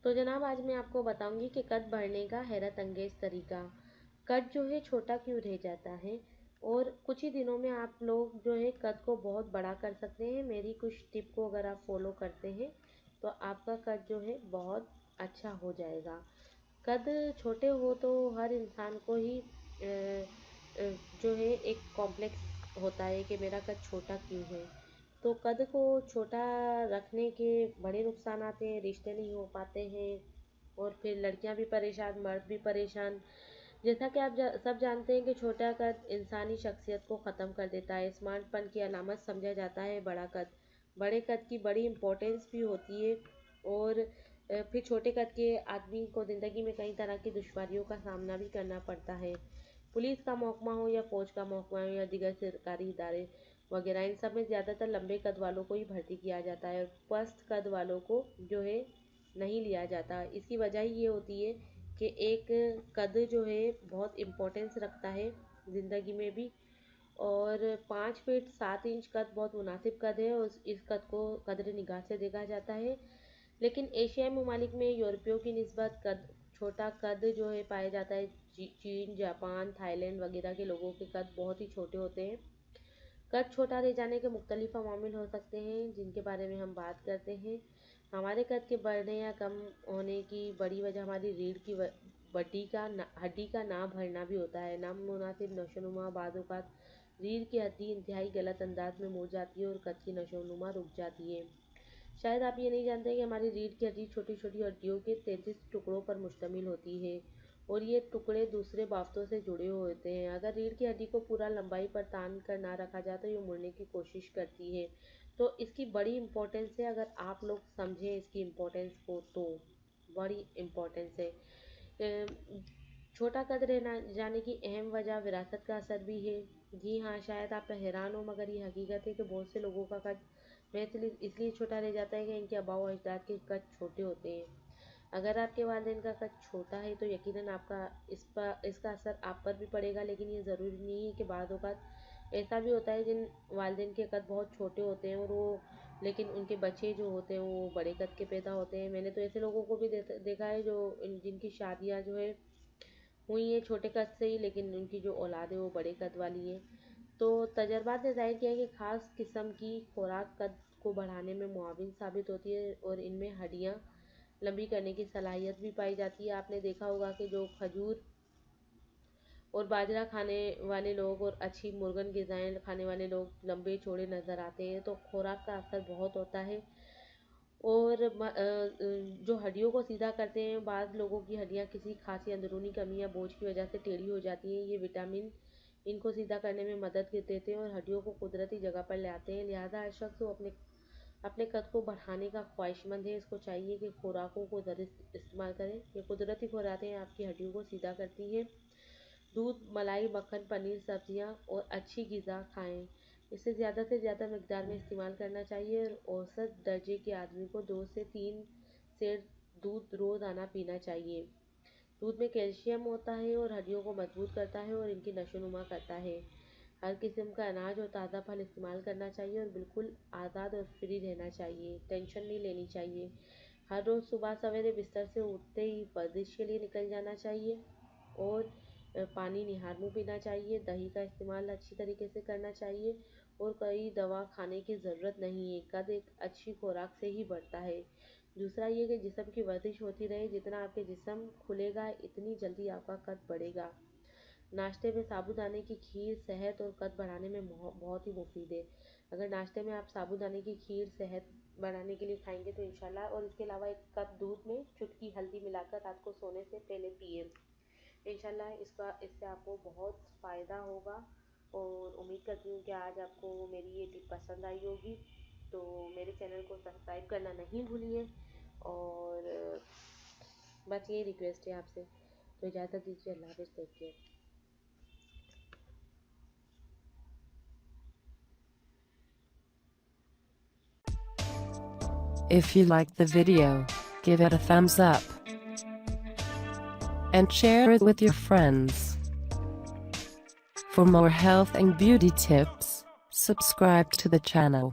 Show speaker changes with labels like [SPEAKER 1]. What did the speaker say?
[SPEAKER 1] تو جناب آج میں آپ کو بتاؤں گی کہ قد بڑھنے کا حیرت انگیز طریقہ۔ قد جو ہے چھوٹا کیوں رہ جاتا ہے اور کچھ ہی دنوں میں آپ لوگ جو ہے قد کو بہت بڑا کر سکتے ہیں۔ میری کچھ ٹپ کو اگر آپ فالو کرتے ہیں تو آپ کا قد جو ہے بہت اچھا ہو جائے گا۔ قد چھوٹے ہو تو ہر انسان کو ہی جو ہے ایک کمپلیکس ہوتا ہے کہ میرا قد چھوٹا کیوں ہے۔ تو قد کو چھوٹا رکھنے کے بڑے نقصانات ہیں، رشتے نہیں ہو پاتے ہیں اور پھر لڑکیاں بھی پریشان، مرد بھی پریشان۔ جیسا کہ آپ سب جانتے ہیں کہ چھوٹا قد انسانی شخصیت کو ختم کر دیتا ہے۔ اسمارٹ پن کی علامت سمجھا جاتا ہے بڑا قد۔ بڑے قد کی بڑی امپورٹنس بھی ہوتی ہے اور پھر چھوٹے قد کے آدمی کو زندگی میں کئی طرح کی دشواریوں کا سامنا بھی کرنا پڑتا ہے۔ پولیس کا محکمہ ہو یا فوج کا محکمہ ہو یا دیگر سرکاری ادارے وغیرہ، ان سب میں زیادہ تر لمبے قد والوں کو ہی بھرتی کیا جاتا ہے اور پست قد والوں کو جو ہے نہیں لیا جاتا۔ اس کی وجہ یہ ہوتی ہے کہ ایک قد جو ہے بہت امپورٹنس رکھتا ہے زندگی میں بھی، اور 5 فٹ 7 انچ قد بہت مناسب قد ہے اور اس قد کو قدر نگاہ سے دیکھا جاتا ہے۔ لیکن ایشیائی ممالک میں یورپیوں کی نسبت چھوٹا قد جو ہے پایا جاتا ہے۔ چین، جاپان، تھائی لینڈ وغیرہ کے لوگوں کے قد بہت ہی چھوٹے ہوتے ہیں۔ قد چھوٹا رہ جانے کے مختلف عوامل ہو سکتے ہیں جن کے بارے میں ہم بات کرتے ہیں۔ ہمارے قد کے بڑھنے یا کم ہونے کی بڑی وجہ ہماری ریڑھ کی ہڈی کا نہ بڑھنا بھی ہوتا ہے۔ نامناسب نشو و نما بعض اوقات ریڑھ کی ہڈی انتہائی غلط انداز میں مڑ جاتی ہے اور قد کی نشو و نما رک جاتی ہے۔ شاید آپ یہ نہیں جانتے کہ ہماری ریڑھ کی ہڈی چھوٹی چھوٹی ہڈیوں کے 33 ٹکڑوں پر مشتمل ہوتی ہے اور یہ ٹکڑے دوسرے بافتوں سے جڑے ہوتے ہیں۔ اگر ریڑھ کی ہڈی کو پورا لمبائی پر تان کر نہ رکھا جائے تو یہ مڑنے کی کوشش کرتی ہے۔ تو اس کی بڑی امپورٹنس ہے، اگر آپ لوگ سمجھیں اس کی امپورٹنس کو تو بڑی امپورٹنس ہے۔ چھوٹا قد رہنا جانے کی اہم وجہ وراثت کا اثر بھی ہے۔ جی ہاں، شاید آپ حیران ہو مگر یہ حقیقت ہے کہ بہت سے لوگوں کا قد محض اس لیے چھوٹا رہ جاتا ہے کہ ان کے آباء و اجداد کے قد چھوٹے ہوتے ہیں۔ اگر آپ کے والدین کا قد چھوٹا ہے تو یقیناً اس کا اثر آپ پر بھی پڑے گا، لیکن یہ ضروری نہیں ہے کہ بعض اوقات ایسا بھی ہوتا ہے جن والدین کے قد بہت چھوٹے ہوتے ہیں اور لیکن ان کے بچے جو ہوتے ہیں وہ بڑے قد کے پیدا ہوتے ہیں۔ میں نے تو ایسے لوگوں کو بھی دیکھا ہے جن کی شادیاں جو ہے ہوئی ہیں چھوٹے قد سے ہی، لیکن ان کی جو اولاد ہے وہ بڑے قد والی ہے۔ تو تجربات نے ظاہر کیا ہے کہ خاص قسم کی خوراک قد کو بڑھانے میں معاون ثابت ہوتی ہے اور ان میں ہڈیاں لمبی کرنے کی صلاحیت بھی پائی جاتی ہے۔ آپ نے دیکھا ہوگا کہ جو کھجور اور باجرہ کھانے والے لوگ اور اچھی مرغن غذائیں کھانے والے لوگ لمبے چوڑے نظر آتے ہیں، تو خوراک کا اثر بہت ہوتا ہے۔ اور جو ہڈیوں کو سیدھا کرتے ہیں، بعض لوگوں کی ہڈیاں کسی خاصی اندرونی کمی یا بوجھ کی وجہ سے ٹیڑھی ہو جاتی ہیں۔ یہ وٹامن ان کو سیدھا کرنے میں مدد دیتے ہیں اور ہڈیوں کو قدرتی جگہ پر لے آتے ہیں۔ لہذا ہر شخص کو اپنے قد کو بڑھانے کا خواہش مند ہے، اس کو چاہیے کہ خوراکوں کو درست استعمال کریں۔ یہ قدرتی خوراکیں آپ کی ہڈیوں کو سیدھا کرتی ہیں۔ دودھ، ملائی، مکھن، پنیر، سبزیاں اور اچھی غذا کھائیں۔ اسے زیادہ سے زیادہ مقدار میں استعمال کرنا چاہیے اور اوسط درجے کے آدمی کو 2 سے 3 سیر دودھ روزانہ پینا چاہیے۔ دودھ میں کیلشیم ہوتا ہے اور ہڈیوں کو مضبوط کرتا ہے اور ان کی نشو و نما کرتا ہے۔ ہر قسم کا اناج اور تازہ پھل استعمال کرنا چاہیے اور بالکل آزاد اور فری رہنا چاہیے، ٹینشن نہیں لینی چاہیے۔ ہر روز صبح سویرے بستر سے اٹھتے ہی ورزش کے لیے نکل جانا چاہیے اور پانی نہار منہ پینا چاہیے۔ دہی کا استعمال اچھی طریقے سے کرنا چاہیے اور کوئی دوا کھانے کی ضرورت نہیں ہے۔ قد ایک اچھی خوراک سے ہی بڑھتا ہے۔ دوسرا یہ کہ جسم کی ورزش ہوتی رہے، جتنا آپ کے جسم کھلے گا اتنی جلدی آپ کا قد بڑھے گا۔ ناشتے میں ثابوت کی کھیر صحت اور قد بڑھانے میں بہت ہی مفید ہے۔ اگر ناشتے میں آپ ثابوت کی کھیر صحت بڑھانے کے لیے کھائیں گے تو انشاءاللہ، اور اس کے علاوہ 1 کپ دودھ میں چٹکی ہلدی ملا کر رات کو سونے سے پہلے پیئیں، انشاءاللہ اس سے آپ کو بہت فائدہ ہوگا۔ اور امید کرتی ہوں کہ آج آپ کو میری یہ ٹپ پسند آئی ہوگی، تو میرے چینل کو سبسکرائب کرنا نہیں بھولیے اور بس یہی ریکویسٹ ہے آپ سے۔ تو اجازت دیجیے، اللہ حافظ، take care.
[SPEAKER 2] If you liked the video, give it a thumbs up and share it with your friends. For more health and beauty tips, subscribe to the channel.